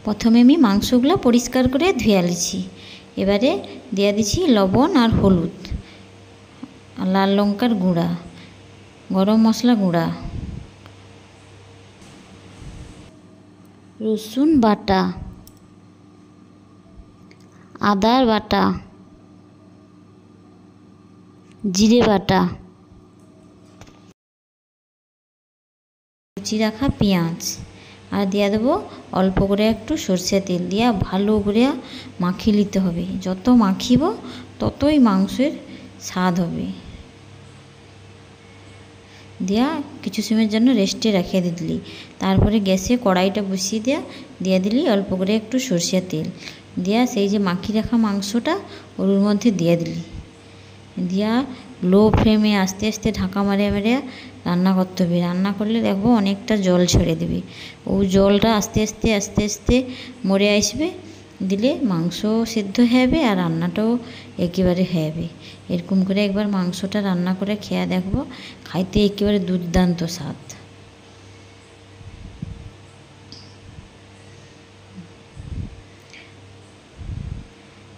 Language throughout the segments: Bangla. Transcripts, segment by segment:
প্রথমে আমি মাংসগুলো পরিষ্কার করে ধুয়ে নিচ্ছি। এবারে দিয়ে দিচ্ছি লবণ আর হলুদ, লাল লঙ্কার গুঁড়া, গরম মশলা গুঁড়া, রসুন বাটা, আদা বাটা, জিরে বাটা, কুচি রাখা পেঁয়াজ, আর দিয়ে দেবো অল্প করে একটু সর্ষে তেল দিয়া ভালো করে মাখিয়ে নিতে হবে। যত মাখিব ততই মাংসের স্বাদ হবে। দিয়া কিছু সময়ের জন্য রেস্টে রেখে দিলি। তারপরে গ্যাসে কড়াইটা বসিয়ে দিয়ে দিলি অল্প করে একটু সর্ষের তেল দিয়া সেই যে মাখিয়ে রাখা মাংসটা ওর মধ্যে দিয়ে দিলি। দিয়া লো ফ্লেমে আস্তে আস্তে ঢাকা মারে মেরে রান্না করতে হবে। রান্না করলে দেখবো অনেকটা জল ছেড়ে দেবে। ও জলটা আস্তে আস্তে আস্তে আস্তে মরে আসবে, দিলে মাংস সেদ্ধ হবে আর রান্নাটাও একেবারে হবে। এরকম করে একবার মাংসটা রান্না করে খেয়ে দেখবো, খাইতে একেবারে দুর্দান্ত স্বাদ।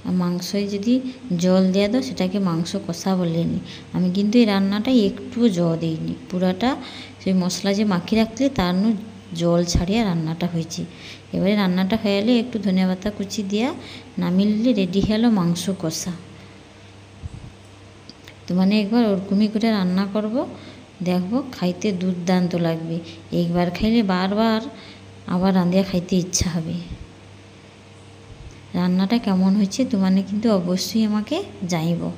আর মাংসয় যদি জল দিয়ে দাও সেটাকে মাংস কষা বলেনি। আমি কিন্তু এই রান্নাটায় একটুও জল দিইনি, পুরাটা সেই মশলা যে মাখিয়ে রাখলে তার জল ছাড়িয়ে রান্নাটা হয়েছে। এবারে রান্নাটা হয়ে গেলে একটু ধনিয়া পাতা কুচি দিয়া নামিয়ে নিলে রেডি হয়ে গেলো মাংস কষা। তো মানে একবার ওরকমই করে রান্না করব, দেখবো খাইতে দুর্দান্ত লাগবে। একবার খাইলে বারবার আবার রাঁধিয়া খাইতে ইচ্ছা হবে। রান্নাটা কেমন হয়েছে তোমাকে কিন্তু অবশ্যই আমাকে জানাইবো।